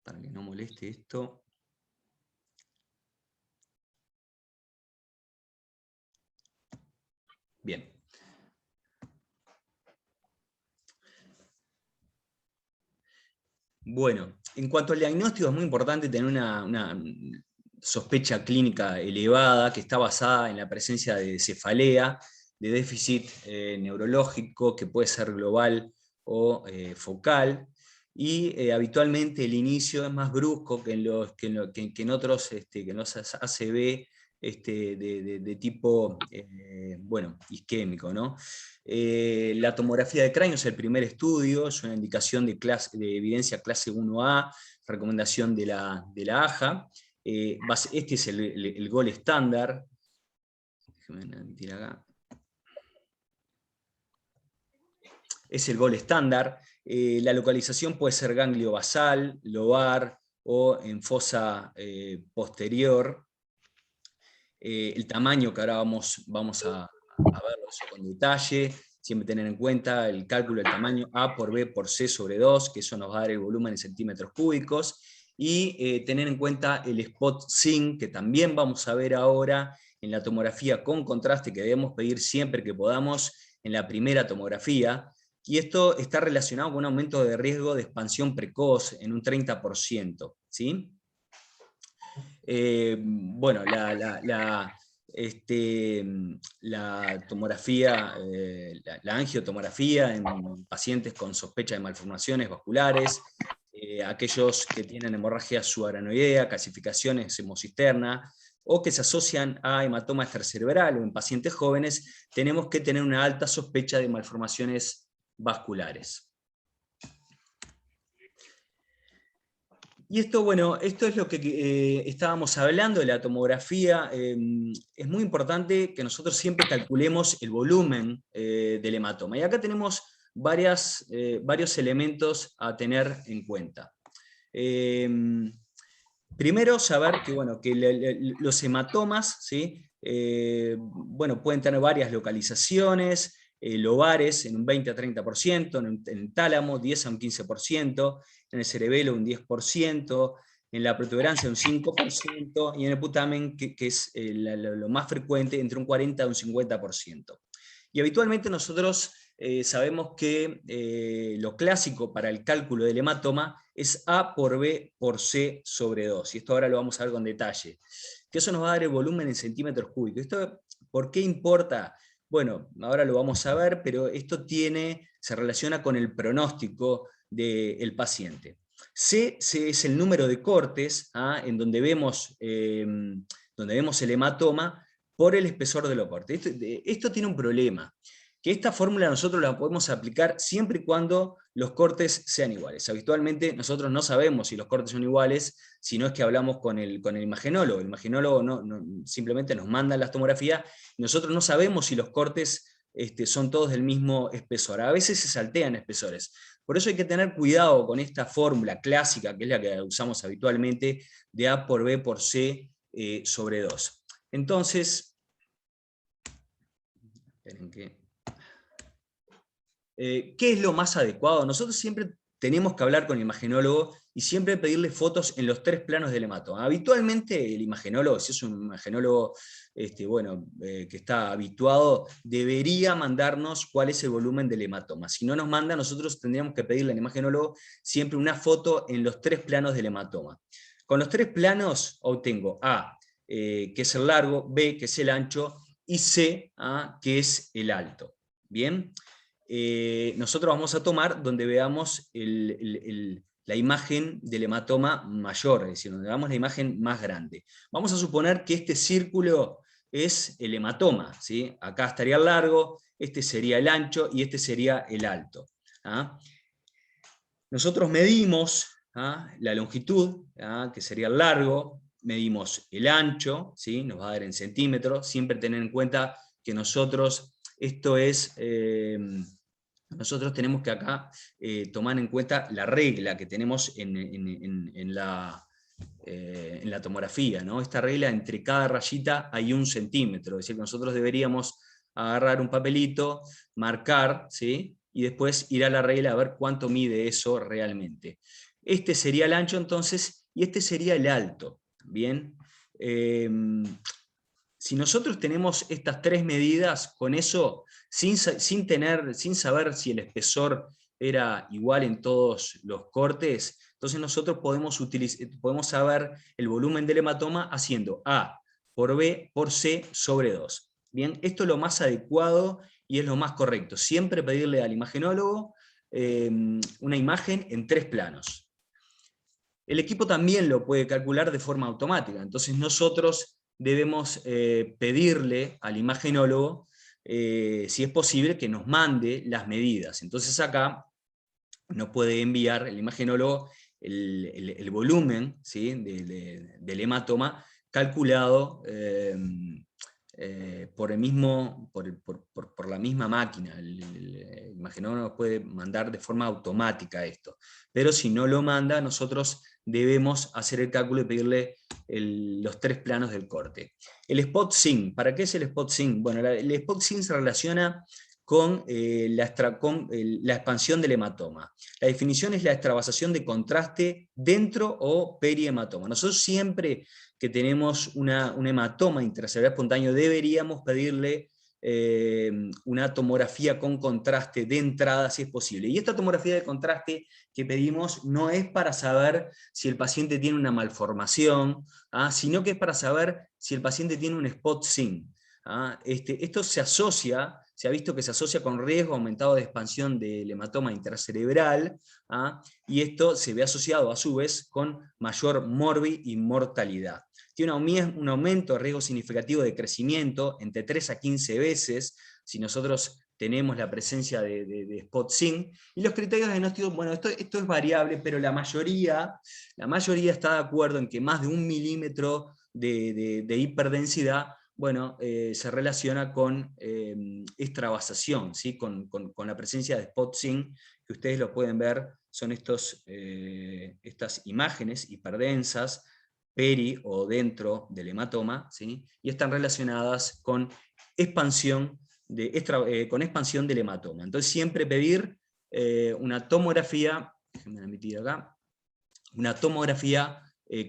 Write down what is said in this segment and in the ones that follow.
para que no moleste esto. Bien. Bueno, en cuanto al diagnóstico es muy importante tener una sospecha clínica elevada que está basada en la presencia de cefalea, de déficit neurológico que puede ser global o focal, y habitualmente el inicio es más brusco que en otros, que en los ACV de tipo bueno, isquémico, ¿no? La tomografía de cráneo es el primer estudio, es una indicación de evidencia clase 1A, recomendación de la AJA. Este es el gol estándar. Déjenme tirar acá. Es el gol estándar. La localización puede ser ganglio basal, lobar o en fosa posterior. El tamaño que ahora vamos a verlo con detalle. Siempre tener en cuenta el cálculo del tamaño A por B por C sobre 2, que eso nos va a dar el volumen en centímetros cúbicos. Y tener en cuenta el spot SIN, que también vamos a ver ahora en la tomografía con contraste, que debemos pedir siempre que podamos en la primera tomografía. Y esto está relacionado con un aumento de riesgo de expansión precoz en un 30%. ¿Sí? Bueno, la tomografía, la angiotomografía en pacientes con sospecha de malformaciones vasculares, aquellos que tienen hemorragia subaranoidea, calcificaciones hemocisterna, o que se asocian a hematoma extracerebral o en pacientes jóvenes, tenemos que tener una alta sospecha de malformaciones vasculares. Y esto, bueno, esto es lo que estábamos hablando de la tomografía. Es muy importante que nosotros siempre calculemos el volumen del hematoma. Y acá tenemos varios elementos a tener en cuenta. Primero, saber que, bueno, que los hematomas, ¿sí? Bueno, pueden tener varias localizaciones, lobares en un 20 a 30%, en el tálamo 10 a un 15%, en el cerebelo un 10%, en la protuberancia un 5%, y en el putamen, que es lo más frecuente, entre un 40 a un 50%. Y habitualmente nosotros sabemos que lo clásico para el cálculo del hematoma es A por B por C sobre 2, y esto ahora lo vamos a ver con detalle, que eso nos va a dar el volumen en centímetros cúbicos. ¿Esto por qué importa? Bueno, ahora lo vamos a ver, pero esto se relaciona con el pronóstico del paciente. C es el número de cortes en donde vemos el hematoma por el espesor de los cortes. Esto tiene un problema, que esta fórmula nosotros la podemos aplicar siempre y cuando los cortes sean iguales. Habitualmente nosotros no sabemos si los cortes son iguales, si no es que hablamos con el imagenólogo. El imagenólogo simplemente nos manda las tomografías, y nosotros no sabemos si los cortes son todos del mismo espesor. A veces se saltean espesores. Por eso hay que tener cuidado con esta fórmula clásica, que es la que usamos habitualmente, de A por B por C sobre 2. Entonces, esperen que... ¿qué es lo más adecuado? Nosotros siempre tenemos que hablar con el imagenólogo y siempre pedirle fotos en los 3 planos del hematoma. Habitualmente el imagenólogo, si es un imagenólogo que está habituado, debería mandarnos cuál es el volumen del hematoma. Si no nos manda, nosotros tendríamos que pedirle al imagenólogo siempre una foto en los 3 planos del hematoma. Con los 3 planos obtengo A, que es el largo, B, que es el ancho, y C, que es el alto. ¿Bien? Nosotros vamos a tomar donde veamos la imagen del hematoma mayor, es decir, donde veamos la imagen más grande. Vamos a suponer que este círculo es el hematoma, ¿sí? Acá estaría el largo, este sería el ancho y este sería el alto. Nosotros medimos la longitud, que sería el largo, medimos el ancho, ¿sí? Nos va a dar en centímetros, siempre tener en cuenta que nosotros, nosotros tenemos que acá tomar en cuenta la regla que tenemos en la tomografía, ¿no? Esta regla, entre cada rayita hay 1 centímetro, es decir, que nosotros deberíamos agarrar un papelito, marcar, ¿sí? Y después ir a la regla a ver cuánto mide eso realmente. Este sería el ancho entonces, y este sería el alto. Bien. Si nosotros tenemos estas tres medidas, con eso, sin saber si el espesor era igual en todos los cortes, entonces nosotros podemos saber el volumen del hematoma haciendo A por B por C sobre 2. Bien, esto es lo más adecuado y es lo más correcto. Siempre pedirle al imagenólogo una imagen en 3 planos. El equipo también lo puede calcular de forma automática, entonces nosotros debemos pedirle al imagenólogo, si es posible, que nos mande las medidas. Entonces acá nos puede enviar el imagenólogo el volumen, ¿sí?, del hematoma calculado por la misma máquina. El imagenólogo nos puede mandar de forma automática esto, pero si no lo manda, nosotros debemos hacer el cálculo y pedirle los 3 planos del corte. El spot sync, ¿para qué es el spot sync? Bueno, el spot sync se relaciona con la expansión del hematoma. La definición es la extravasación de contraste dentro o perihematoma. Nosotros siempre que tenemos un hematoma intracelular espontáneo deberíamos pedirle una tomografía con contraste de entrada si es posible. Y esta tomografía de contraste que pedimos no es para saber si el paciente tiene una malformación, sino que es para saber si el paciente tiene un spot sync. Esto se ha visto que se asocia con riesgo aumentado de expansión del hematoma intracerebral, y esto se ve asociado a su vez con mayor morbi y mortalidad. Tiene un aumento de riesgo significativo de crecimiento entre 3 a 15 veces, si nosotros tenemos la presencia de spot sync, y los criterios de diagnóstico, bueno, esto es variable, pero la mayoría está de acuerdo en que más de 1 milímetro de hiperdensidad, bueno, se relaciona con extravasación, ¿sí?, con la presencia de spot sync, que ustedes lo pueden ver, son estas imágenes hiperdensas, peri o dentro del hematoma, ¿sí?, y están relacionadas con expansión del hematoma. Entonces siempre pedir una tomografía, déjenme admitir acá, una tomografía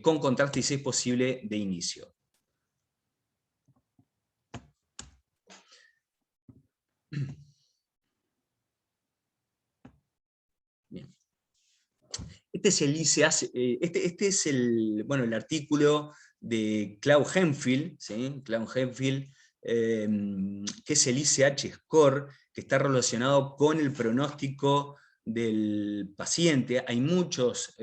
con contraste y si es posible de inicio. Bien. Este es el artículo de Klaus Hemphill, ¿sí? Klaus Hemphill, que es el ICH score, que está relacionado con el pronóstico del paciente. Hay muchas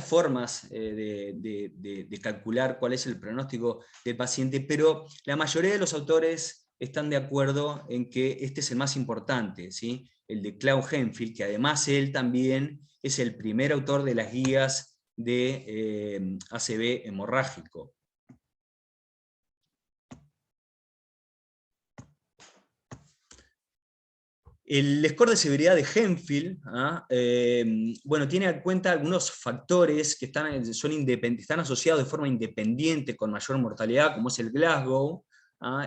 formas de calcular cuál es el pronóstico del paciente, pero la mayoría de los autores están de acuerdo en que este es el más importante, ¿sí?, el de Klaus Hemphill, que además él también es el primer autor de las guías de ACV hemorrágico. El score de severidad de Hemphill, bueno, tiene en cuenta algunos factores que están asociados de forma independiente con mayor mortalidad, como es el Glasgow,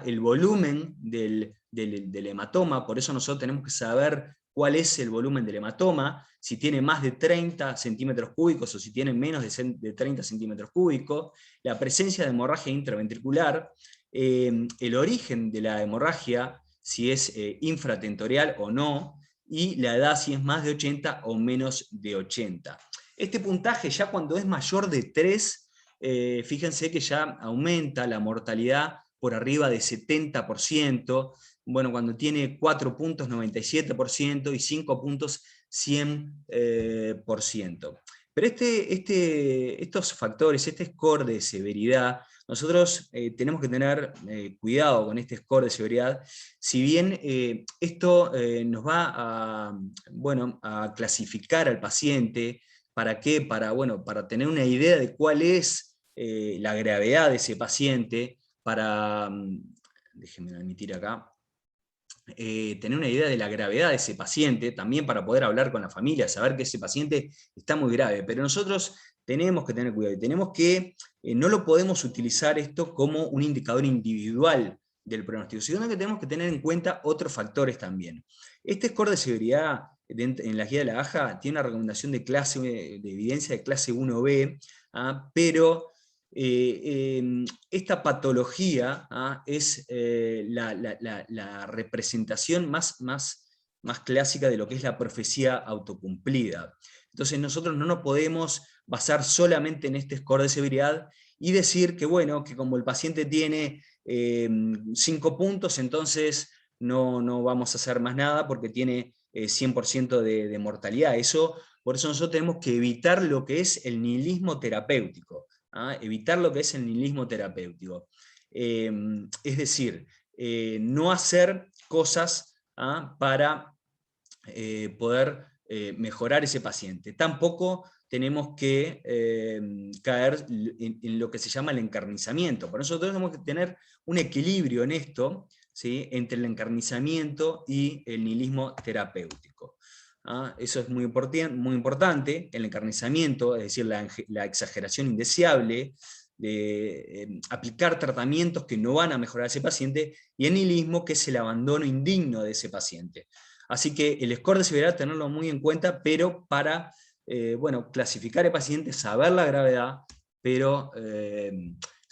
el volumen del hematoma. Por eso nosotros tenemos que saber cuál es el volumen del hematoma, si tiene más de 30 centímetros cúbicos o si tiene menos de 30 centímetros cúbicos, la presencia de hemorragia intraventricular, el origen de la hemorragia, si es infratentorial o no, y la edad si es más de 80 o menos de 80. Este puntaje ya cuando es mayor de 3, fíjense que ya aumenta la mortalidad por arriba de 70%, bueno, cuando tiene 4 puntos 97% y 5 puntos 100%. Pero estos factores, este score de severidad, nosotros tenemos que tener cuidado con este score de severidad, si bien esto nos va a clasificar al paciente. ¿Para qué? Para tener una idea de cuál es la gravedad de ese paciente, déjenme admitir acá, tener una idea de la gravedad de ese paciente, también para poder hablar con la familia, saber que ese paciente está muy grave, pero nosotros tenemos que tener cuidado, y tenemos que, no lo podemos utilizar esto como un indicador individual del pronóstico, sino que tenemos que tener en cuenta otros factores también. Este score de severidad en la guía de la AJA, tiene una recomendación de evidencia de clase 1B, pero esta patología es la representación más clásica de lo que es la profecía autocumplida. Entonces nosotros no nos podemos basar solamente en este score de severidad y decir que, bueno, que como el paciente tiene 5 puntos, entonces no vamos a hacer más nada porque tiene 100% de mortalidad. Por eso nosotros tenemos que evitar lo que es el nihilismo terapéutico. Evitar lo que es el nihilismo terapéutico. Es decir, no hacer cosas para poder mejorar ese paciente. Tampoco tenemos que caer en lo que se llama el encarnizamiento. Por eso tenemos que tener un equilibrio en esto, ¿sí?, entre el encarnizamiento y el nihilismo terapéutico. Eso es muy importante, el encarnizamiento, es decir, la exageración indeseable, de aplicar tratamientos que no van a mejorar a ese paciente, y el nihilismo, que es el abandono indigno de ese paciente. Así que el score de severidad, tenerlo muy en cuenta, pero para clasificar el paciente, saber la gravedad, pero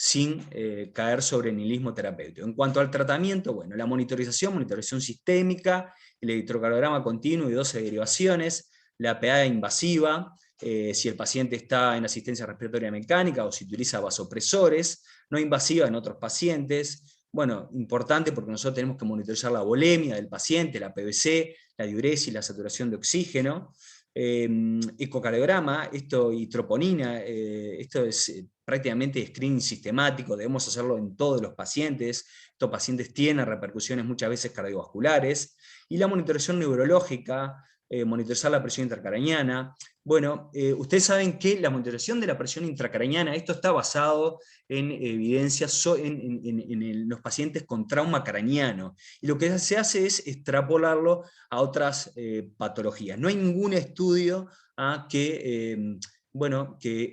sin caer sobre el nihilismo terapéutico. En cuanto al tratamiento, bueno, la monitorización sistémica, el electrocardiograma continuo y 12 derivaciones, la PA invasiva, si el paciente está en asistencia respiratoria mecánica o si utiliza vasopresores, no invasiva en otros pacientes. Bueno, importante porque nosotros tenemos que monitorizar la volemia del paciente, la PVC, la diuresis, la saturación de oxígeno. Ecocardiograma, y troponina, esto es prácticamente screening sistemático, debemos hacerlo en todos los pacientes. Estos pacientes tienen repercusiones muchas veces cardiovasculares. Y la monitorización neurológica, monitorizar la presión intracraniana. Bueno, ustedes saben que la monitorización de la presión intracraniana, esto está basado en evidencias en los pacientes con trauma craneano. Y lo que se hace es extrapolarlo a otras patologías. No hay ningún estudio que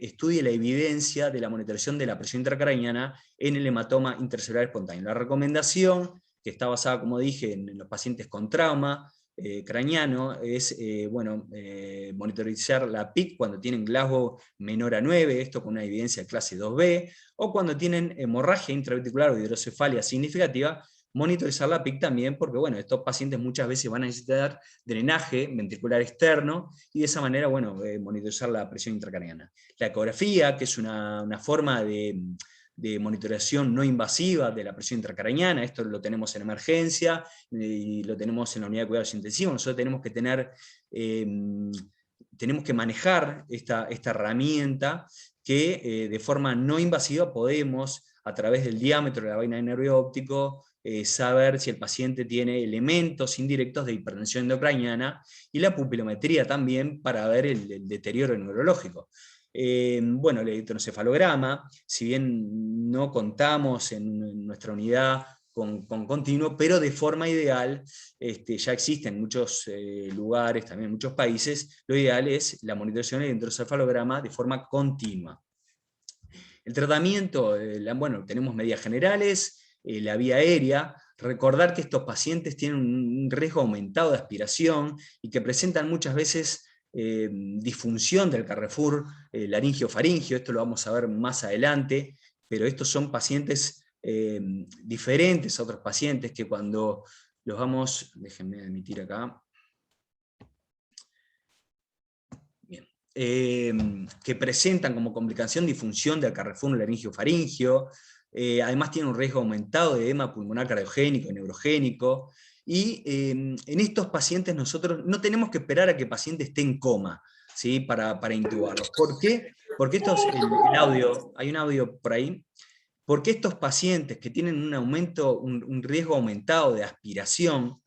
estudie la evidencia de la monitorización de la presión intracraniana en el hematoma intercelular espontáneo. La recomendación, que está basada, como dije, en los pacientes con trauma craneano, es monitorizar la PIC cuando tienen Glasgow menor a 9, esto con una evidencia de clase 2B, o cuando tienen hemorragia intraventricular o hidrocefalia significativa, monitorizar la PIC también, porque bueno, estos pacientes muchas veces van a necesitar drenaje ventricular externo, y de esa manera, monitorizar la presión intracraniana. La ecografía, que es una forma de monitorización no invasiva de la presión intracraniana, esto lo tenemos en emergencia, y lo tenemos en la unidad de cuidados intensivos. Nosotros tenemos que manejar esta herramienta que de forma no invasiva podemos, a través del diámetro de la vaina de nervio óptico, saber si el paciente tiene elementos indirectos de hipertensión endocraniana, y la pupilometría también para ver el deterioro neurológico. El electroencefalograma, si bien no contamos en nuestra unidad con continuo, pero de forma ideal, ya existe en muchos lugares, también en muchos países, lo ideal es la monitorización del electroencefalograma de forma continua. El tratamiento, tenemos medidas generales, la vía aérea. Recordar que estos pacientes tienen un riesgo aumentado de aspiración y que presentan muchas veces disfunción del Carrefour laringio-faringio. Esto lo vamos a ver más adelante, pero estos son pacientes diferentes a otros pacientes que cuando los vamos, déjenme admitir acá, que presentan como complicación disfunción del Carrefour laringio-faringio, además tienen un riesgo aumentado de edema pulmonar cardiogénico y neurogénico, y en estos pacientes nosotros no tenemos que esperar a que el paciente esté en coma, ¿sí?, para intubarlo. ¿Por qué? Porque hay un audio por ahí, porque estos pacientes que tienen un riesgo aumentado de aspiración,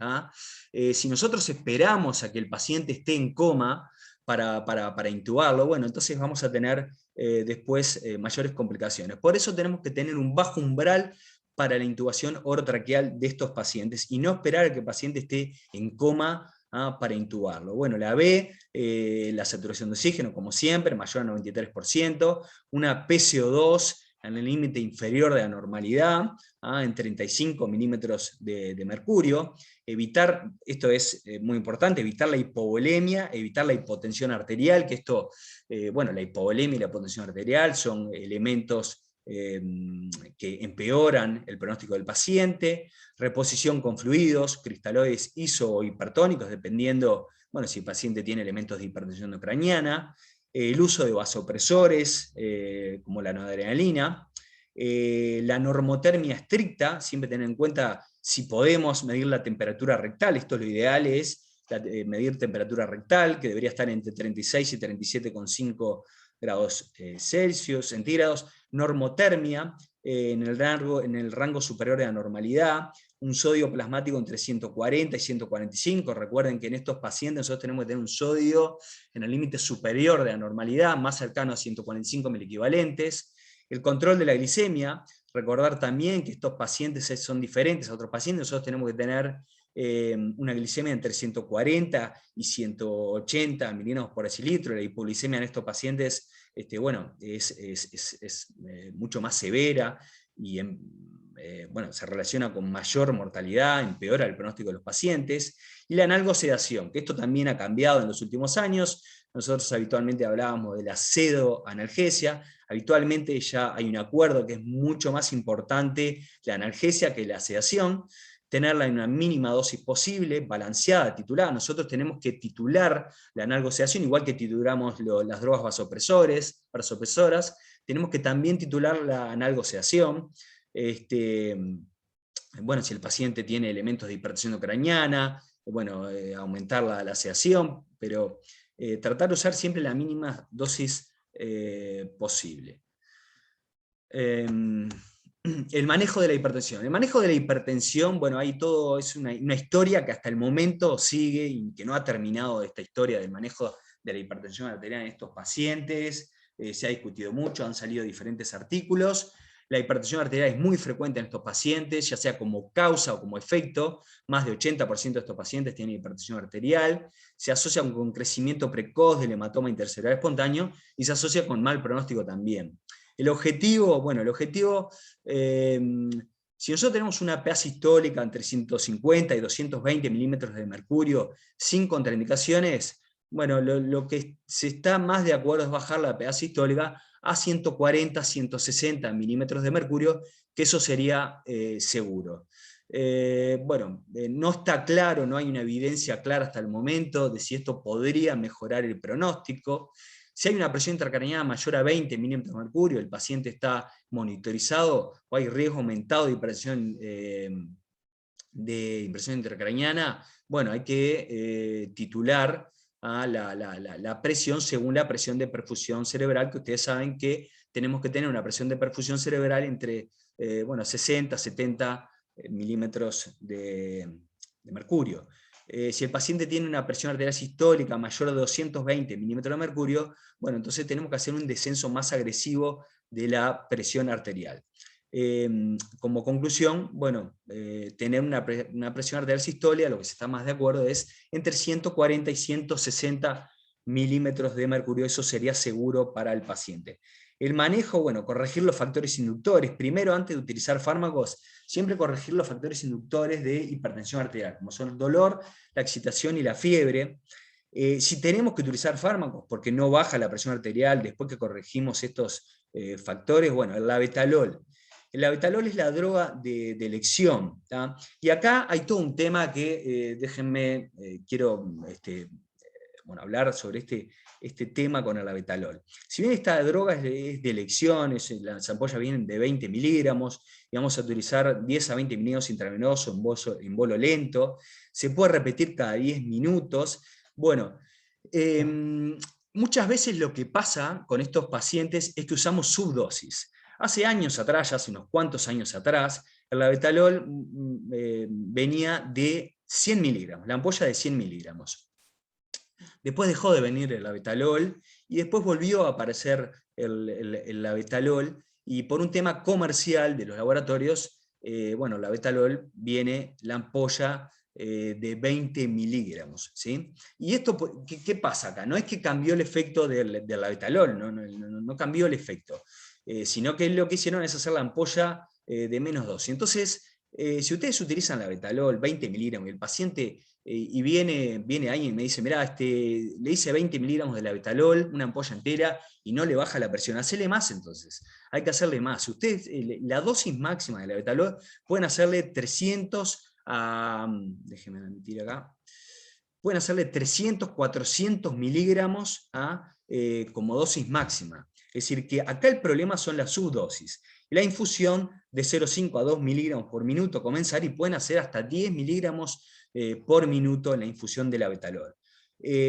si nosotros esperamos a que el paciente esté en coma para intubarlo, entonces vamos a tener después mayores complicaciones. Por eso tenemos que tener un bajo umbral para la intubación orotraqueal de estos pacientes, y no esperar a que el paciente esté en coma para intubarlo. La B, la saturación de oxígeno, como siempre, mayor a 93%, una PCO2 en el límite inferior de la normalidad, en 35 milímetros de mercurio. Evitar, esto es muy importante, evitar la hipovolemia, evitar la hipotensión arterial, que esto, bueno, la hipovolemia y la hipotensión arterial son elementos que empeoran el pronóstico del paciente. Reposición con fluidos, cristaloides iso o hipertónicos, dependiendo, bueno, si el paciente tiene elementos de hipertensión ucraniana. El uso de vasopresores, como la noradrenalina. La normotermia estricta, siempre tener en cuenta si podemos medir la temperatura rectal, esto lo ideal es medir temperatura rectal, que debería estar entre 36 y 37,5 grados Celsius, centígrados. Normotermia, en el rango superior de la normalidad, un sodio plasmático entre 140 y 145, recuerden que en estos pacientes nosotros tenemos que tener un sodio en el límite superior de la normalidad, más cercano a 145 miliequivalentes. El control de la glicemia, recordar también que estos pacientes son diferentes a otros pacientes, nosotros tenemos que tener una glicemia entre 140 y 180 miligramos por decilitro. La hipoglicemia en estos pacientes bueno, es mucho más severa y bueno, se relaciona con mayor mortalidad, empeora el pronóstico de los pacientes. Y la analgosedación, que esto también ha cambiado en los últimos años. Nosotros habitualmente hablábamos de la pseudoanalgesia. Habitualmente ya hay un acuerdo que es mucho más importante la analgesia que la sedación. Tenerla en una mínima dosis posible, balanceada, titulada. Nosotros tenemos que titular la analgosedación, igual que titulamos las drogas vasopresoras, tenemos que también titular la analgosedación. Bueno, si el paciente tiene elementos de hipertensión ucraniana, bueno, aumentar la sedación, pero tratar de usar siempre la mínima dosis posible. El manejo de la hipertensión. El manejo de la hipertensión, bueno, hay todo, es una historia que hasta el momento sigue y que no ha terminado esta historia del manejo de la hipertensión arterial en estos pacientes. Se ha discutido mucho, han salido diferentes artículos. La hipertensión arterial es muy frecuente en estos pacientes, ya sea como causa o como efecto. Más de 80% de estos pacientes tienen hipertensión arterial. Se asocia con crecimiento precoz del hematoma intercerebral espontáneo y se asocia con mal pronóstico también. El objetivo, bueno, si nosotros tenemos una pA sistólica entre 150 y 220 milímetros de mercurio sin contraindicaciones, bueno, lo que se está más de acuerdo es bajar la pA sistólica a 140, 160 milímetros de mercurio, que eso sería seguro. Bueno, no está claro, no hay una evidencia clara hasta el momento de si esto podría mejorar el pronóstico. Si hay una presión intracraneana mayor a 20 milímetros de mercurio, el paciente está monitorizado o hay riesgo aumentado de impresión intracraneana, bueno, hay que titular a la presión según la presión de perfusión cerebral, que ustedes saben que tenemos que tener una presión de perfusión cerebral entre bueno, 60 a 70 milímetros de mercurio. Si el paciente tiene una presión arterial sistólica mayor a 220 milímetros de mercurio, bueno, entonces tenemos que hacer un descenso más agresivo de la presión arterial. Como conclusión, bueno, tener una presión arterial sistólica, lo que se está más de acuerdo es entre 140 y 160 milímetros de mercurio, eso sería seguro para el paciente. El manejo, bueno, corregir los factores inductores. Primero, antes de utilizar fármacos, siempre corregir los factores inductores de hipertensión arterial, como son el dolor, la excitación y la fiebre. Si tenemos que utilizar fármacos porque no baja la presión arterial después que corregimos estos factores, bueno, el labetalol. El labetalol es la droga de elección, ¿tá? Y acá hay todo un tema que, déjenme, quiero bueno, hablar sobre este tema con el labetalol. Si bien esta droga es de elección, las ampollas vienen de 20 miligramos, y vamos a utilizar 10 a 20 miligramos intravenosos en bolo lento, se puede repetir cada 10 minutos. Bueno, muchas veces lo que pasa con estos pacientes es que usamos subdosis. Hace años atrás, ya hace unos cuantos años atrás, el labetalol venía de 100 miligramos, la ampolla de 100 miligramos. Después dejó de venir el labetalol y después volvió a aparecer el labetalol, y por un tema comercial de los laboratorios, bueno, el labetalol viene la ampolla de 20 miligramos. ¿Sí? ¿Y esto qué pasa acá? No es que cambió el efecto del labetalol, no cambió el efecto. sino que lo que hicieron es hacer la ampolla de menos dosis. Entonces, si ustedes utilizan la Betalol 20 miligramos y el paciente, y viene alguien y me dice, mirá, le hice 20 miligramos de la Betalol, una ampolla entera, y no le baja la presión, hacele más entonces, hay que hacerle más. Si ustedes, la dosis máxima de la Betalol, pueden hacerle 300 a, déjenme admitir acá, pueden hacerle 300, 400 miligramos como dosis máxima. Es decir, que acá el problema son las subdosis. La infusión de 0,5 a 2 miligramos por minuto comenzar, y pueden hacer hasta 10 miligramos por minuto en la infusión de la Betalol.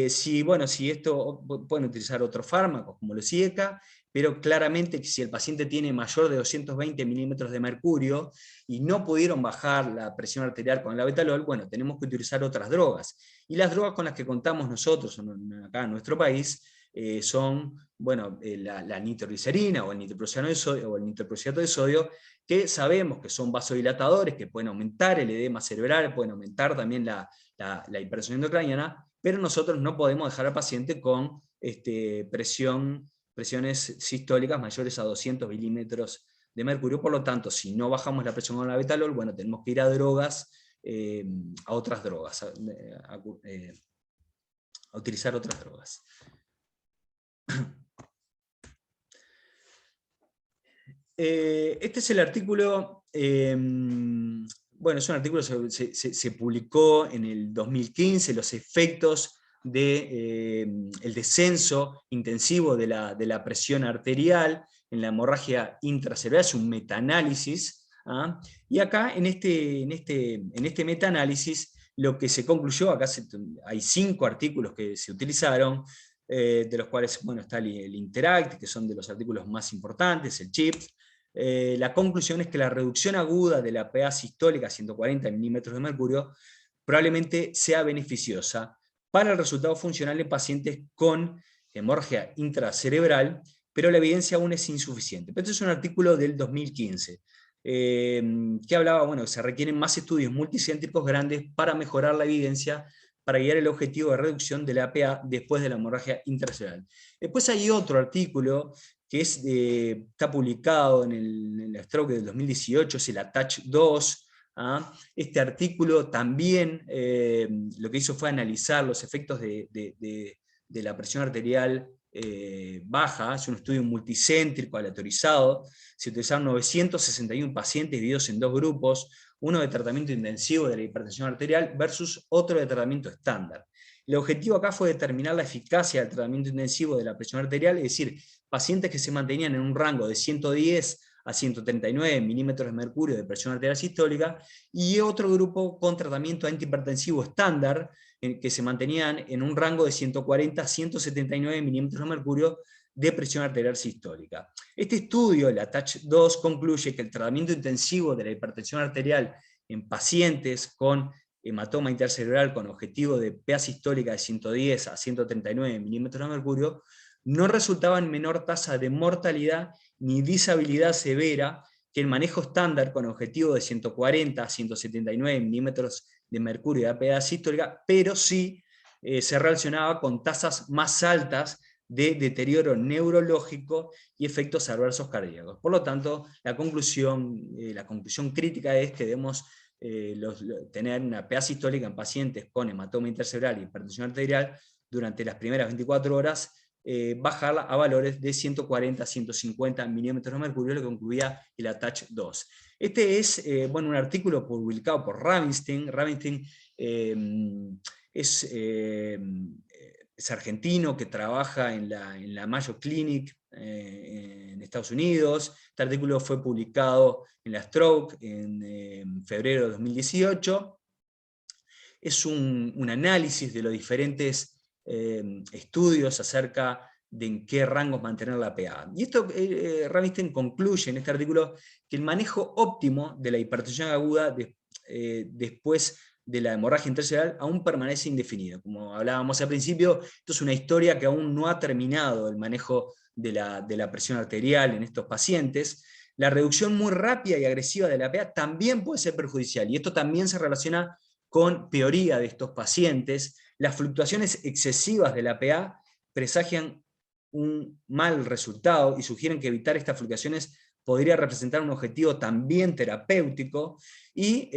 Si esto, pueden utilizar otros fármacos como los IECA, pero claramente si el paciente tiene mayor de 220 milímetros de mercurio y no pudieron bajar la presión arterial con la Betalol, bueno, tenemos que utilizar otras drogas. Y las drogas con las que contamos nosotros acá en nuestro país son, bueno, la nitroglicerina o el nitroprusiato de sodio, que sabemos que son vasodilatadores, que pueden aumentar el edema cerebral, pueden aumentar también la hipertensión endocraniana, pero nosotros no podemos dejar al paciente con presiones sistólicas mayores a 200 milímetros de mercurio. Por lo tanto, si no bajamos la presión con la Betalol, bueno, tenemos que ir a drogas, a otras drogas, a utilizar otras drogas. Este es el artículo, bueno, es un artículo que se publicó en el 2015, los efectos del descenso intensivo de la presión arterial en la hemorragia intracerebral, es un metaanálisis, y acá en este metaanálisis lo que se concluyó, acá hay 5 artículos que se utilizaron, de los cuales, bueno, está el Interact, que son de los artículos más importantes, el CHIP. La conclusión es que la reducción aguda de la PA sistólica a 140 milímetros de mercurio probablemente sea beneficiosa para el resultado funcional en pacientes con hemorragia intracerebral, pero la evidencia aún es insuficiente. Pero este es un artículo del 2015, que hablaba, bueno, que se requieren más estudios multicéntricos grandes para mejorar la evidencia para guiar el objetivo de reducción de la APA después de la hemorragia intracerebral. Después hay otro artículo que está publicado en el Stroke del 2018, es el ATTACH-2. Este artículo también lo que hizo fue analizar los efectos de la presión arterial baja. Es un estudio multicéntrico, aleatorizado. Se utilizaron 961 pacientes divididos en 2 grupos, uno de tratamiento intensivo de la hipertensión arterial versus otro de tratamiento estándar. El objetivo acá fue determinar la eficacia del tratamiento intensivo de la presión arterial, es decir, pacientes que se mantenían en un rango de 110 a 139 milímetros de mercurio de presión arterial sistólica, y otro grupo con tratamiento antihipertensivo estándar, que se mantenían en un rango de 140 a 179 milímetros de mercurio de presión arterial sistólica. Este estudio, el ATTACH-2, concluye que el tratamiento intensivo de la hipertensión arterial en pacientes con hematoma intercerebral con objetivo de PA sistólica de 110 a 139 milímetros de mercurio no resultaba en menor tasa de mortalidad ni disabilidad severa que el manejo estándar con objetivo de 140 a 179 milímetros de mercurio de PA sistólica, pero sí se relacionaba con tasas más altas de deterioro neurológico y efectos adversos cardíacos. Por lo tanto, la conclusión crítica es que debemos tener una PA sistólica en pacientes con hematoma intercerebral y hipertensión arterial durante las primeras 24 horas, bajarla a valores de 140 a 150 milímetros de mercurio, lo que concluía el ATTACH-2. Este es un artículo publicado por Ravenstein. Ravenstein es argentino, que trabaja en la Mayo Clinic en Estados Unidos. Este artículo fue publicado en la Stroke en febrero de 2018. Es un análisis de los diferentes estudios acerca de en qué rangos mantener la PA. Y esto, Ravenstein concluye en este artículo que el manejo óptimo de la hipertensión aguda después de la hemorragia intercerebral aún permanece indefinido. Como hablábamos al principio, esto es una historia que aún no ha terminado, el manejo de la presión arterial en estos pacientes. La reducción muy rápida y agresiva de la PA también puede ser perjudicial, y esto también se relaciona con peoría de estos pacientes. Las fluctuaciones excesivas de la PA presagian un mal resultado y sugieren que evitar estas fluctuaciones podría representar un objetivo también terapéutico, y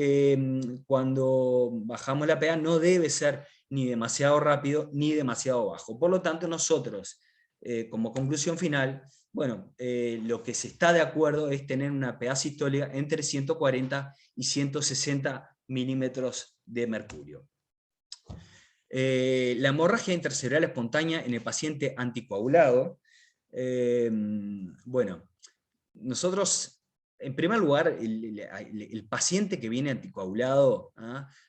cuando bajamos la PA no debe ser ni demasiado rápido ni demasiado bajo. Por lo tanto, nosotros, como conclusión final, bueno, lo que se está de acuerdo es tener una PA sistólica entre 140 y 160 milímetros de mercurio. La hemorragia intercerebral espontánea en el paciente anticoagulado. Bueno, nosotros, en primer lugar, el paciente que viene anticoagulado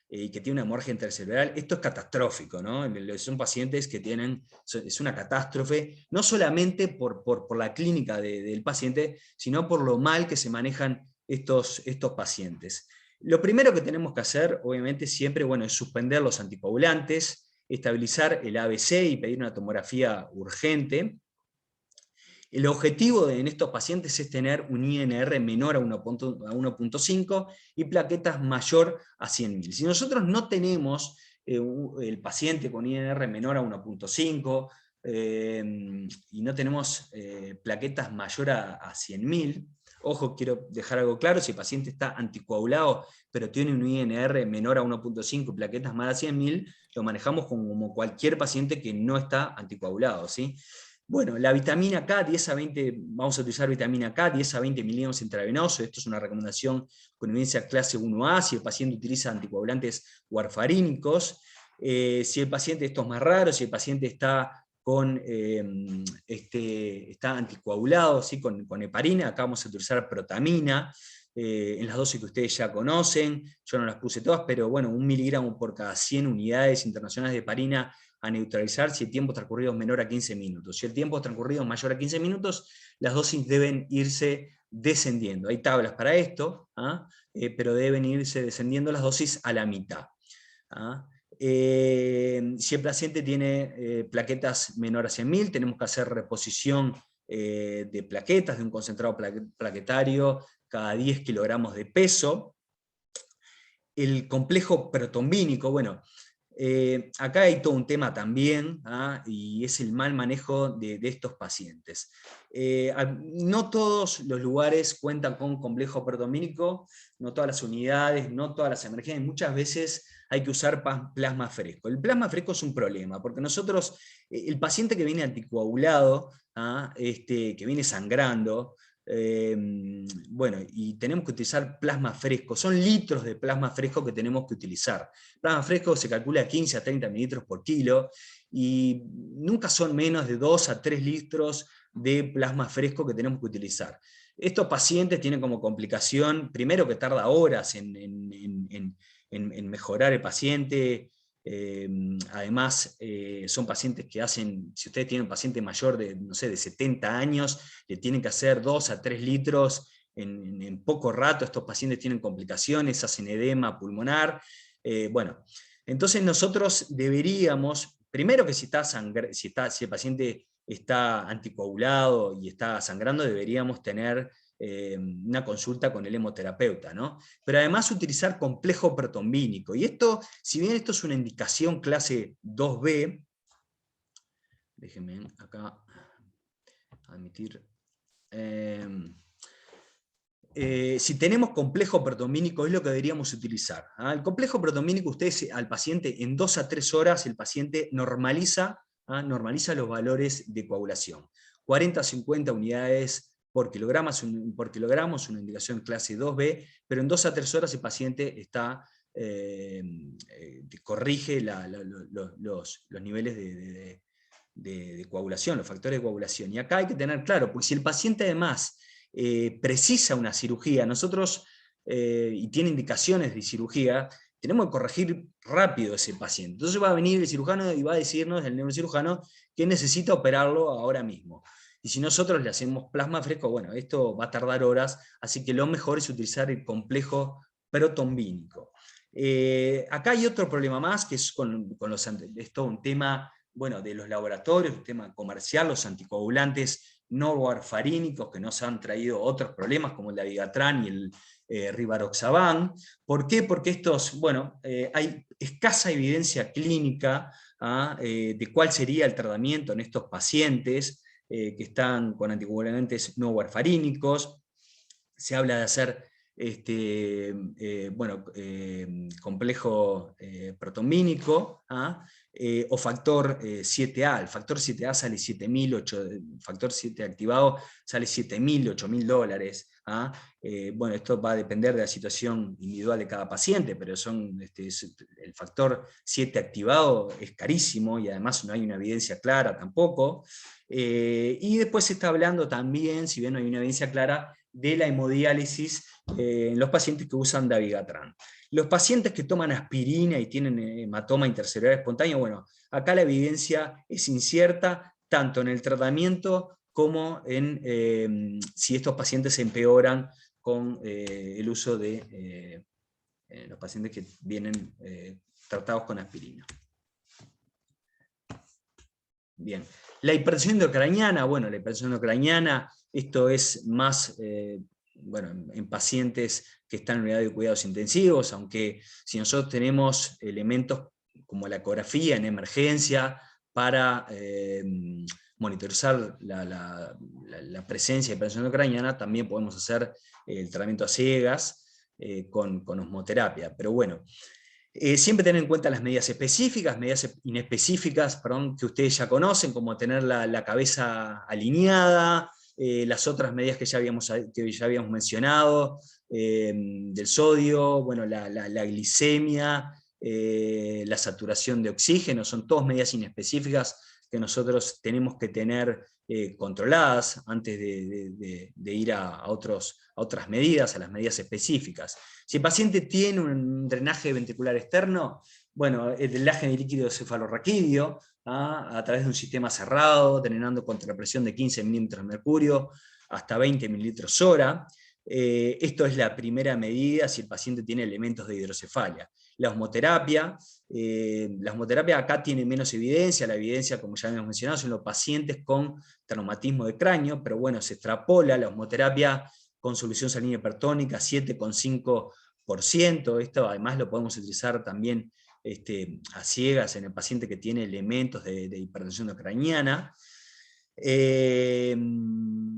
y que tiene una hemorragia intercerebral, esto es catastrófico, ¿no? Son pacientes que tienen, es una catástrofe, no solamente por la clínica del paciente, sino por lo mal que se manejan estos pacientes. Lo primero que tenemos que hacer, obviamente, siempre, bueno, es suspender los anticoagulantes, estabilizar el ABC y pedir una tomografía urgente. El objetivo en estos pacientes es tener un INR menor a 1.5 y plaquetas mayor a 100.000. Si nosotros no tenemos el paciente con INR menor a 1.5 y no tenemos plaquetas mayor a 100.000, ojo, quiero dejar algo claro, si el paciente está anticoagulado pero tiene un INR menor a 1.5 y plaquetas más a 100.000, lo manejamos como cualquier paciente que no está anticoagulado, ¿sí? Bueno, la vitamina K, 10 a 20, vamos a utilizar vitamina K, 10 a 20 miligramos intravenoso. Esto es una recomendación con evidencia clase 1A, si el paciente utiliza anticoagulantes warfarínicos. Si el paciente, esto es más raro, si el paciente está está anticoagulado, ¿sí? con heparina, acá vamos a utilizar protamina, en las dosis que ustedes ya conocen, yo no las puse todas, pero bueno, 1 miligramo por cada 100 unidades internacionales de heparina a neutralizar si el tiempo transcurrido es menor a 15 minutos. Si el tiempo transcurrido es mayor a 15 minutos, las dosis deben irse descendiendo. Hay tablas para esto, pero deben irse descendiendo las dosis a la mitad. Si el paciente tiene plaquetas menor a 100.000, tenemos que hacer reposición de plaquetas, de un concentrado plaquetario cada 10 kilogramos de peso. El complejo protombínico, bueno, acá hay todo un tema también, y es el mal manejo de estos pacientes. No todos los lugares cuentan con complejo protombínico, no todas las unidades, no todas las emergencias, muchas veces hay que usar plasma fresco. El plasma fresco es un problema, porque nosotros, el paciente que viene anticoagulado, que viene sangrando, bueno, y tenemos que utilizar plasma fresco, son litros de plasma fresco que tenemos que utilizar. Plasma fresco se calcula 15 a 30 mililitros por kilo, y nunca son menos de 2 a 3 litros de plasma fresco que tenemos que utilizar. Estos pacientes tienen como complicación, primero que tarda horas en mejorar el paciente. Además, son pacientes que hacen, si ustedes tienen un paciente mayor de, no sé, de 70 años, le tienen que hacer 2 a 3 litros en poco rato. Estos pacientes tienen complicaciones, hacen edema pulmonar. Bueno, entonces nosotros deberíamos, primero que si el paciente está anticoagulado y está sangrando, deberíamos tener una consulta con el hemoterapeuta, ¿no? Pero además utilizar complejo protombínico. Y esto, si bien esto es una indicación clase 2B, déjenme acá admitir, si tenemos complejo protombínico es lo que deberíamos utilizar. El complejo protombínico, ustedes al paciente en 2 a 3 horas el paciente normaliza los valores de coagulación. 40 a 50 unidades por kilogramo es una indicación clase 2B, pero en 2 a 3 horas el paciente corrige los niveles de coagulación, los factores de coagulación. Y acá hay que tener claro, porque si el paciente además precisa una cirugía, nosotros, y tiene indicaciones de cirugía, tenemos que corregir rápido ese paciente. Entonces va a venir el cirujano y va a decirnos, el neurocirujano, que necesita operarlo ahora mismo. Y si nosotros le hacemos plasma fresco, bueno, esto va a tardar horas, así que lo mejor es utilizar el complejo protombínico. Acá hay otro problema más, que es es todo un tema, bueno, de los laboratorios, un tema comercial, los anticoagulantes no warfarínicos, que nos han traído otros problemas, como el Dabigatran y el Rivaroxaban. ¿Por qué? Porque estos, bueno, hay escasa evidencia clínica de cuál sería el tratamiento en estos pacientes. que están con anticoagulantes no warfarínicos. Se habla de hacer complejo protomínico, o factor 7A. El factor 7A sale 7.000, factor 7 activado sale 7.000, 8.000 dólares. Bueno, esto va a depender de la situación individual de cada paciente, pero el factor 7 activado es carísimo y además no hay una evidencia clara tampoco. Y después se está hablando también, si bien no hay una evidencia clara, de la hemodiálisis en los pacientes que usan dabigatran. Los pacientes que toman aspirina y tienen hematoma intercelular espontáneo, bueno, acá la evidencia es incierta, tanto en el tratamiento como en si estos pacientes empeoran con el uso de los pacientes que vienen tratados con aspirina. Bien, la hipertensión intracraniana, bueno, la hipertensión intracraniana, esto es más, en pacientes que están en unidad de cuidados intensivos, aunque si nosotros tenemos elementos como la ecografía en emergencia para monitorizar la presencia de hipertensión intracraniana, también podemos hacer el tratamiento a ciegas con osmoterapia, pero bueno. Siempre tener en cuenta las medidas específicas, medidas inespecíficas, perdón, que ustedes ya conocen, como tener la cabeza alineada, las otras medidas que ya habíamos mencionado, del sodio, bueno, la glicemia, la saturación de oxígeno, son todas medidas inespecíficas que nosotros tenemos que tener controladas antes de ir a otras medidas, a las medidas específicas. Si el paciente tiene un drenaje ventricular externo, bueno, el drenaje de líquido cefalorraquídeo, a través de un sistema cerrado, drenando contra la presión de 15 milímetros de mercurio hasta 20 mililitros hora. Esto es la primera medida si el paciente tiene elementos de hidrocefalia. La osmoterapia acá tiene menos evidencia, la evidencia, como ya habíamos mencionado, son los pacientes con traumatismo de cráneo, pero bueno, se extrapola la osmoterapia con solución salina hipertónica, 7,5%, esto además lo podemos utilizar también a ciegas en el paciente que tiene elementos de hipertensión intracraniana.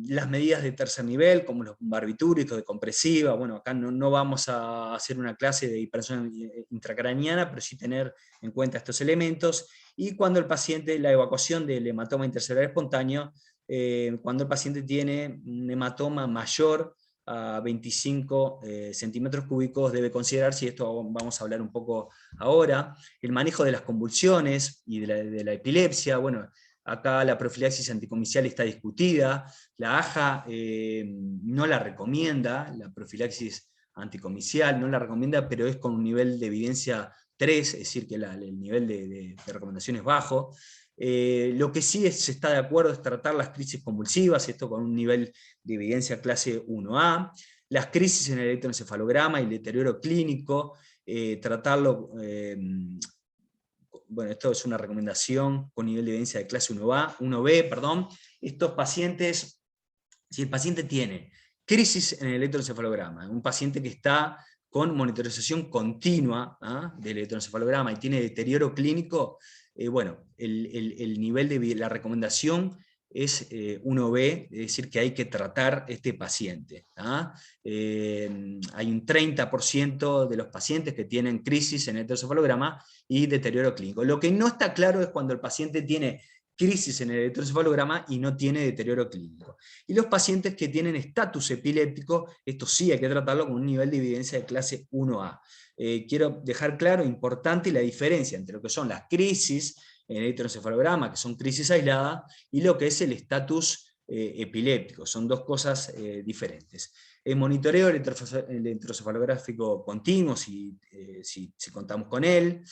Las medidas de tercer nivel, como los barbitúricos de compresiva, bueno, acá no vamos a hacer una clase de hipertensión intracraniana, pero sí tener en cuenta estos elementos, y cuando el paciente, la evacuación del hematoma intercelular espontáneo, cuando el paciente tiene un hematoma mayor a 25 centímetros cúbicos, debe considerarse, y esto vamos a hablar un poco ahora, el manejo de las convulsiones y de la epilepsia. Bueno, acá la profilaxis anticomicial está discutida, la AJA no la recomienda, la profilaxis anticomicial no la recomienda, pero es con un nivel de evidencia 3, es decir, que el nivel de recomendación es bajo. Lo que sí se está de acuerdo es tratar las crisis convulsivas, esto con un nivel de evidencia clase 1A, las crisis en el electroencefalograma y el deterioro clínico, tratarlo, bueno, esto es una recomendación con nivel de evidencia de clase 1B, perdón. Estos pacientes, si el paciente tiene crisis en el electroencefalograma, un paciente que está con monitorización continua del electroencefalograma y tiene deterioro clínico, bueno, el nivel de la recomendación es 1B, es decir, que hay que tratar este paciente. Hay un 30% de los pacientes que tienen crisis en el electroencefalograma y deterioro clínico. Lo que no está claro es cuando el paciente tiene crisis en el electroencefalograma y no tiene deterioro clínico. Y los pacientes que tienen estatus epiléptico, esto sí hay que tratarlo con un nivel de evidencia de clase 1A. Quiero dejar claro, importante, la diferencia entre lo que son las crisis en el electroencefalograma, que son crisis aisladas, y lo que es el estatus epiléptico. Son dos cosas diferentes. El monitoreo electroencefalográfico continuo, si contamos con él,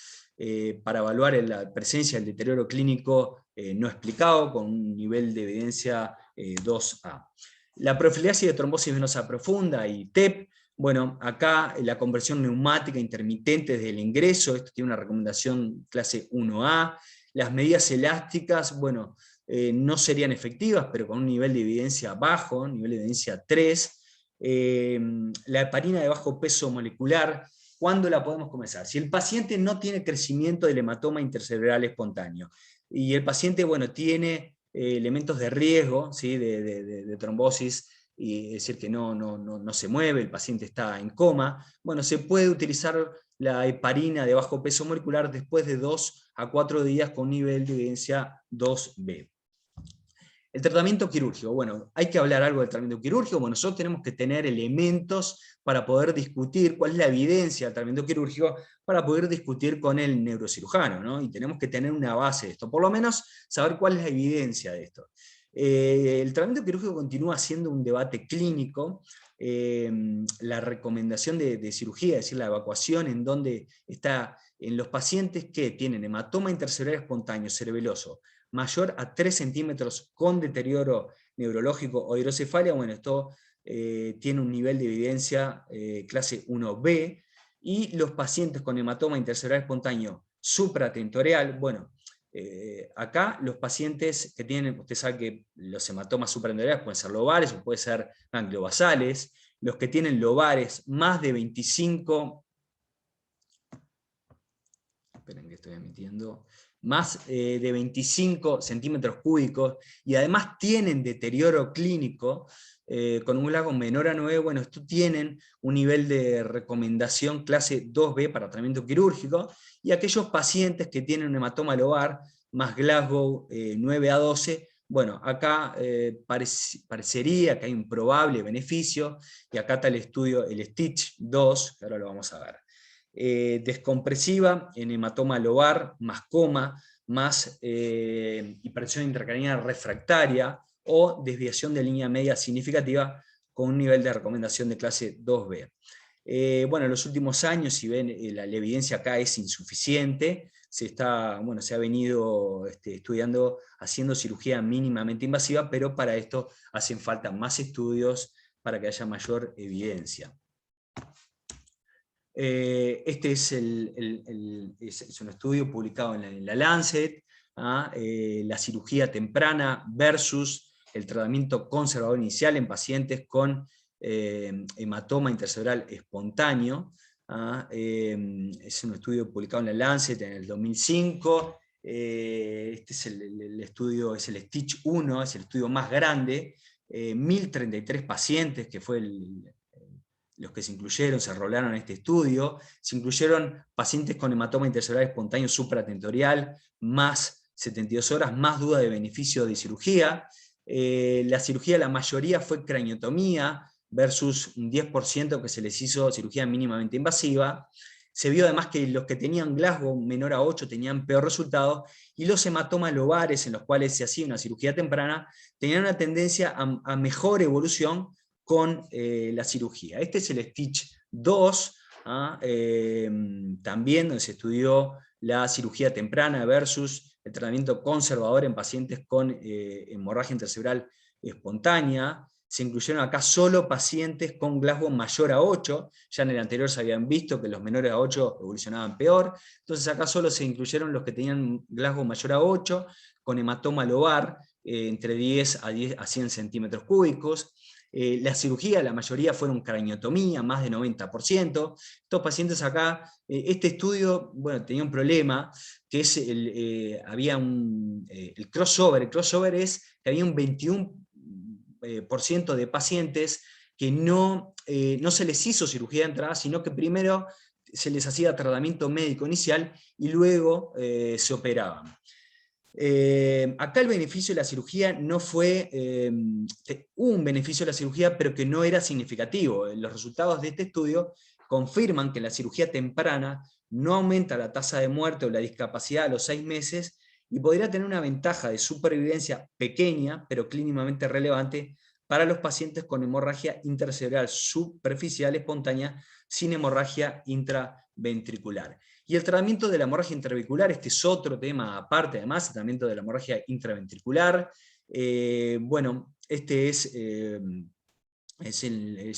para evaluar la presencia del deterioro clínico no explicado, con un nivel de evidencia 2A. La profilaxis de trombosis venosa profunda y TEP, bueno, acá la conversión neumática intermitente desde el ingreso, esto tiene una recomendación clase 1A. Las medidas elásticas, bueno, no serían efectivas, pero con un nivel de evidencia bajo, nivel de evidencia 3. La heparina de bajo peso molecular, ¿cuándo la podemos comenzar? Si el paciente no tiene crecimiento del hematoma intercerebral espontáneo, y el paciente, bueno, tiene elementos de riesgo, ¿sí? de trombosis, y es decir, que no se mueve, el paciente está en coma. Bueno, se puede utilizar la heparina de bajo peso molecular después de 2 a 4 días con nivel de evidencia 2B. El tratamiento quirúrgico, bueno, hay que hablar algo del tratamiento quirúrgico, bueno, nosotros tenemos que tener elementos para poder discutir cuál es la evidencia del tratamiento quirúrgico, para poder discutir con el neurocirujano, ¿no? Y tenemos que tener una base de esto, por lo menos saber cuál es la evidencia de esto. El tratamiento quirúrgico continúa siendo un debate clínico. La recomendación de cirugía, es decir, la evacuación en donde está en los pacientes que tienen hematoma intercerebral espontáneo cerebeloso mayor a 3 centímetros con deterioro neurológico o hidrocefalia, bueno, esto tiene un nivel de evidencia clase 1B, y los pacientes con hematoma intercerebral espontáneo supratentorial, bueno, acá los pacientes que tienen, usted sabe que los hematomas supratentoriales pueden ser lobares o pueden ser gangliobasales, los que tienen lobares más de 25, esperen que estoy emitiendo, más de 25 centímetros cúbicos, y además tienen deterioro clínico, con un glago menor a 9, bueno, estos tienen un nivel de recomendación clase 2B para tratamiento quirúrgico, y aquellos pacientes que tienen un hematoma lobar más Glasgow 9 a 12, bueno, acá parecería que hay un probable beneficio, y acá está el estudio, el Stitch 2, que ahora lo vamos a ver. Descompresiva en hematoma lobar, más coma, más hipertensión intracraniana refractaria, o desviación de línea media significativa con un nivel de recomendación de clase 2B. Bueno, en los últimos años, si ven, la evidencia acá es insuficiente, se ha venido estudiando, haciendo cirugía mínimamente invasiva, pero para esto hacen falta más estudios para que haya mayor evidencia. Este es, es un estudio publicado en la Lancet, la cirugía temprana versus el tratamiento conservador inicial en pacientes con hematoma intercerebral espontáneo. Es un estudio publicado en la Lancet en el 2005. Este es el estudio, es el Stitch 1, es el estudio más grande, 1033 pacientes, que fue los que se incluyeron, se enrolaron en este estudio. Se incluyeron pacientes con hematoma intercerebral espontáneo supratentorial, más 72 horas, más duda de beneficio de cirugía. La cirugía, la mayoría fue craniotomía, versus un 10% que se les hizo cirugía mínimamente invasiva. Se vio además que los que tenían Glasgow menor a 8 tenían peor resultado, y los hematomas lobares, en los cuales se hacía una cirugía temprana, tenían una tendencia a mejor evolución con la cirugía. Este es el Stitch 2, también donde se estudió la cirugía temprana versus el tratamiento conservador en pacientes con hemorragia intercerebral espontánea. Se incluyeron acá solo pacientes con Glasgow mayor a 8, ya en el anterior se habían visto que los menores a 8 evolucionaban peor, entonces acá solo se incluyeron los que tenían Glasgow mayor a 8, con hematoma lobar entre 10 a 100 centímetros cúbicos. La cirugía, la mayoría fueron craniotomía, más de 90%. Estos pacientes acá, este estudio, bueno, tenía un problema, que es había el crossover. El crossover es que había un 21% de pacientes que no se les hizo cirugía de entrada, sino que primero se les hacía tratamiento médico inicial y luego se operaban. Acá el beneficio de la cirugía no fue, hubo un beneficio de la cirugía, pero que no era significativo. Los resultados de este estudio confirman que la cirugía temprana no aumenta la tasa de muerte o la discapacidad a los 6 meses, y podría tener una ventaja de supervivencia pequeña, pero clínicamente relevante, para los pacientes con hemorragia intercerebral superficial espontánea sin hemorragia intraventricular. Y el tratamiento de la hemorragia intraventricular, este es otro tema aparte, además, el tratamiento de la hemorragia intraventricular. Bueno, este es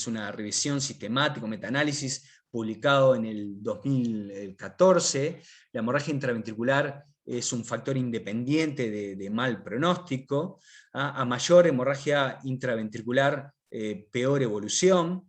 una revisión sistemática, metaanálisis, publicado en el 2014. La hemorragia intraventricular es un factor independiente de mal pronóstico. A mayor hemorragia intraventricular, peor evolución.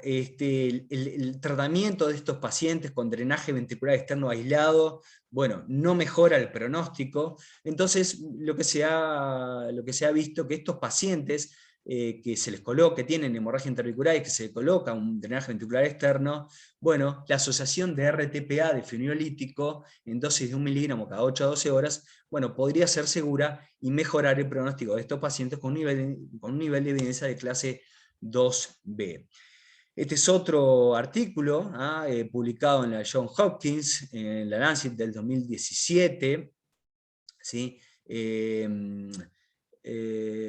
El tratamiento de estos pacientes con drenaje ventricular externo aislado, bueno, no mejora el pronóstico. Entonces, lo que se ha visto que estos pacientes que se les coloca, que tienen hemorragia intraventricular y que se les coloca un drenaje ventricular externo, bueno, la asociación de RTPA, de fenolítico, en dosis de 1 miligramo cada 8 a 12 horas, bueno, podría ser segura y mejorar el pronóstico de estos pacientes con un nivel de evidencia de clase 2B. Este es otro artículo publicado en la Johns Hopkins, en la Lancet del 2017. ¿Sí?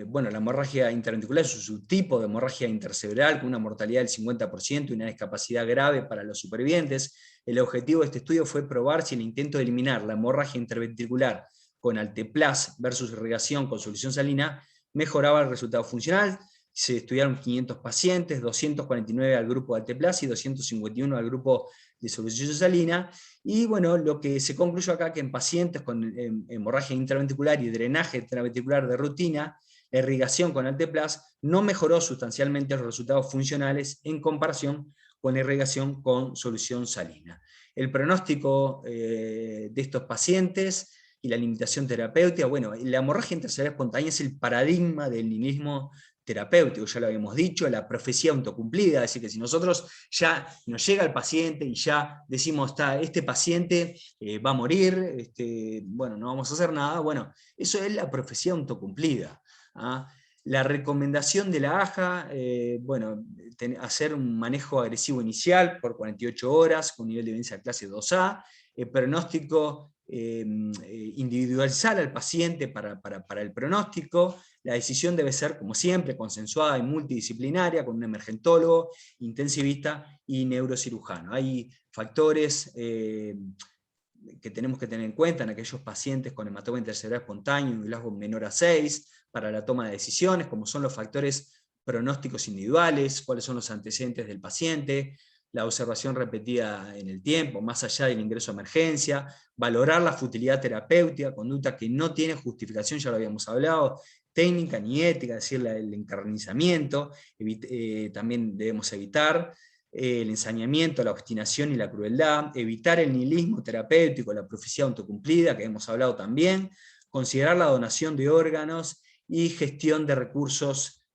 Bueno, la hemorragia interventricular es un subtipo de hemorragia intercerebral con una mortalidad del 50% y una discapacidad grave para los supervivientes. El objetivo de este estudio fue probar si el intento de eliminar la hemorragia interventricular con Alteplas versus irrigación con solución salina mejoraba el resultado funcional. Se estudiaron 500 pacientes, 249 al grupo de Alteplas y 251 al grupo de solución salina, y bueno, lo que se concluyó acá que en pacientes con hemorragia intraventricular y drenaje intraventricular de rutina, la irrigación con Alteplas no mejoró sustancialmente los resultados funcionales en comparación con la irrigación con solución salina. El pronóstico de estos pacientes y la limitación terapéutica, bueno, la hemorragia intercerebral espontánea es el paradigma del nihilismo terapéutico, ya lo habíamos dicho, la profecía autocumplida, es decir, que si nosotros ya nos llega el paciente y ya decimos, este paciente va a morir, bueno, no vamos a hacer nada, bueno, eso es la profecía autocumplida. La recomendación de la AJA, bueno, hacer un manejo agresivo inicial por 48 horas con nivel de evidencia clase 2A, pronóstico, individualizar al paciente para el pronóstico. La decisión debe ser, como siempre, consensuada y multidisciplinaria, con un emergentólogo, intensivista y neurocirujano. Hay factores que tenemos que tener en cuenta en aquellos pacientes con hematoma intercerebral espontáneo y Glasgow menor a 6, para la toma de decisiones, como son los factores pronósticos individuales, cuáles son los antecedentes del paciente, la observación repetida en el tiempo, más allá del ingreso a emergencia, valorar la futilidad terapéutica, conducta que no tiene justificación, ya lo habíamos hablado, técnica ni ética, es decir, el encarnizamiento, también debemos evitar el ensañamiento, la obstinación y la crueldad, evitar el nihilismo terapéutico, la profecía autocumplida, que hemos hablado también, considerar la donación de órganos y gestión de recursos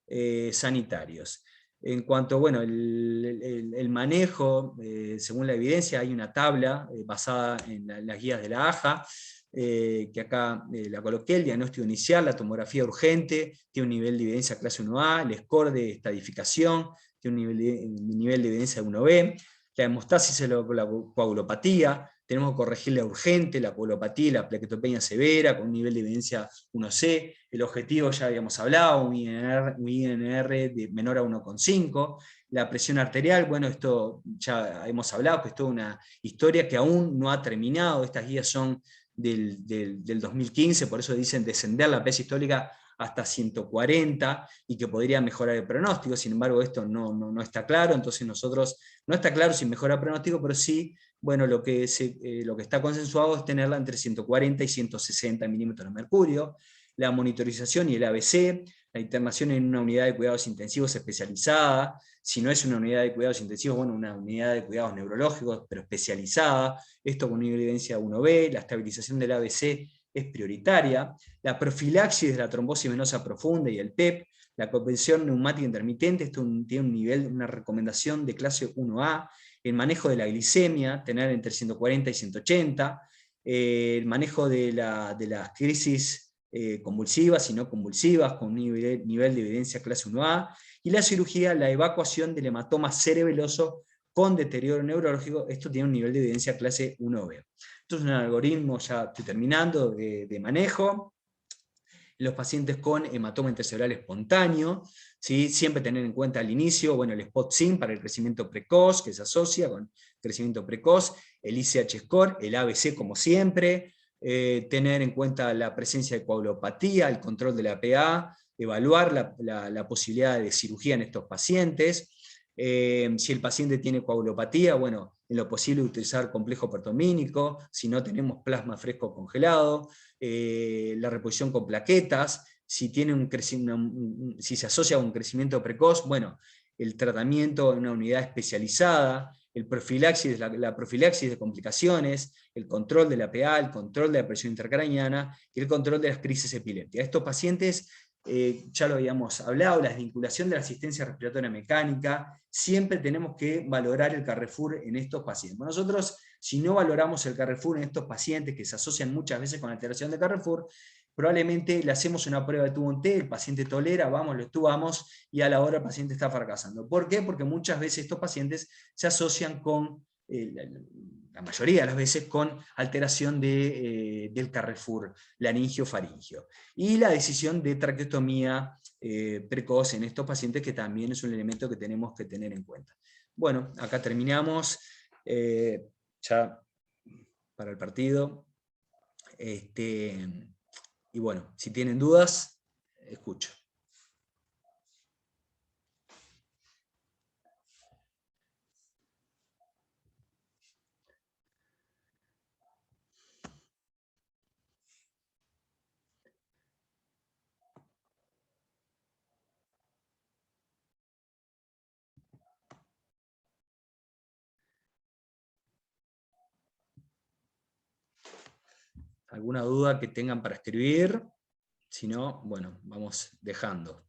sanitarios. En cuanto, bueno, el manejo, según la evidencia, hay una tabla basada en las guías de la AJA, que acá la coloqué: el diagnóstico inicial, la tomografía urgente, tiene un nivel de evidencia clase 1A, el score de estadificación, tiene un nivel de evidencia de 1B, la hemostasis es la coagulopatía, tenemos que corregir la urgente, la coagulopatía y la plaquetopenia severa, con un nivel de evidencia 1C, el objetivo ya habíamos hablado, un INR de menor a 1,5, la presión arterial, bueno, esto ya hemos hablado, que es toda una historia que aún no ha terminado, estas guías son del 2015, por eso dicen descender la presión histórica hasta 140 y que podría mejorar el pronóstico. Sin embargo, esto no está claro, entonces nosotros, no está claro si mejora el pronóstico, pero sí, bueno, lo que está consensuado es tenerla entre 140 y 160 milímetros de mercurio, la monitorización y el ABC, la internación en una unidad de cuidados intensivos especializada, si no es una unidad de cuidados intensivos, bueno, una unidad de cuidados neurológicos, pero especializada, esto con nivel de evidencia 1B, la estabilización del ABC es prioritaria, la profilaxis de la trombosis venosa profunda y el PEP, la convención neumática intermitente, esto tiene un nivel, una recomendación de clase 1A, el manejo de la glicemia, tener entre 140 y 180, el manejo de las crisis convulsivas y no convulsivas, con un nivel de evidencia clase 1A, y la cirugía, la evacuación del hematoma cerebeloso con deterioro neurológico, esto tiene un nivel de evidencia clase 1B. Esto es un algoritmo, ya estoy terminando, de manejo. Los pacientes con hematoma intercerebral espontáneo, ¿sí? Siempre tener en cuenta al inicio, bueno, el SPOT-SIM para el crecimiento precoz, que se asocia con crecimiento precoz, el ICH score, el ABC como siempre, tener en cuenta la presencia de coagulopatía, el control de la PA, evaluar la posibilidad de cirugía en estos pacientes. Si el paciente tiene coagulopatía, bueno, en lo posible utilizar complejo pertomínico, si no tenemos plasma fresco congelado, la reposición con plaquetas, si se asocia a un crecimiento precoz, bueno, el tratamiento en una unidad especializada, el profilaxis, la profilaxis de complicaciones, el control de la PA, el control de la presión intracraneana y el control de las crisis epilépticas. Estos pacientes, ya lo habíamos hablado, la desvinculación de la asistencia respiratoria mecánica, siempre tenemos que valorar el Carrefour en estos pacientes. Nosotros, si no valoramos el Carrefour en estos pacientes que se asocian muchas veces con alteración de Carrefour, probablemente le hacemos una prueba de tubo en T, el paciente tolera, vamos, lo estubamos, y a la hora el paciente está fracasando. ¿Por qué? Porque muchas veces estos pacientes se asocian con, la mayoría de las veces, con alteración del Carrefour laringio-faringio. Y la decisión de traqueostomía precoz en estos pacientes, que también es un elemento que tenemos que tener en cuenta. Bueno, acá terminamos, ya para el partido. Y bueno, si tienen dudas, escucho. ¿Alguna duda que tengan para escribir? Si no, bueno, vamos dejando.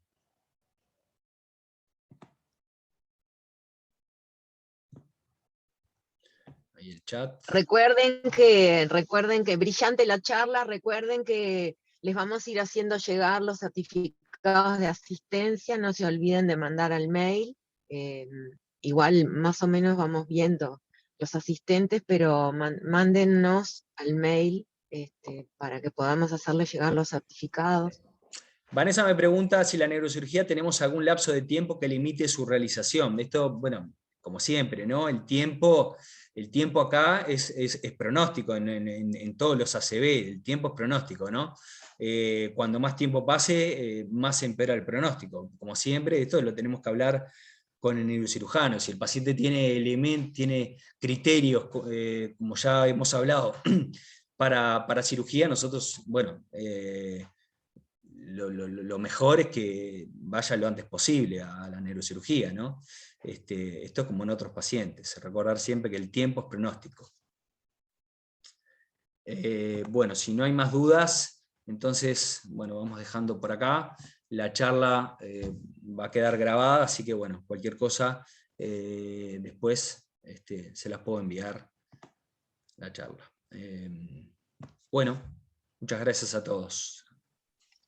Ahí el chat. Recuerden que brillante la charla, recuerden que les vamos a ir haciendo llegar los certificados de asistencia, no se olviden de mandar al mail. Igual más o menos vamos viendo los asistentes, pero mándennos al mail para que podamos hacerles llegar los certificados. Vanessa me pregunta si la neurocirugía tenemos algún lapso de tiempo que limite su realización. Esto, bueno, como siempre, ¿no? El tiempo acá es pronóstico en todos los ACV, el tiempo es pronóstico, ¿no? Cuando más tiempo pase, más empeora el pronóstico. Como siempre, esto lo tenemos que hablar con el neurocirujano. Si el paciente tiene criterios, como ya hemos hablado, para cirugía, nosotros, bueno, lo mejor es que vaya lo antes posible a la neurocirugía, ¿no? Esto es como en otros pacientes, recordar siempre que el tiempo es pronóstico. Bueno, si no hay más dudas, entonces, bueno, vamos dejando por acá. La charla va a quedar grabada, así que bueno, cualquier cosa después se las puedo enviar la charla. Bueno, muchas gracias a todos.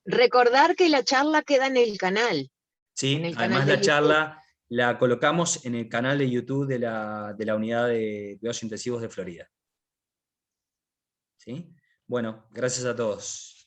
Recordar que la charla queda en el canal. Sí, además la charla la colocamos en el canal de YouTube de la unidad de cuidados intensivos de Florida. ¿Sí? Bueno, gracias a todos.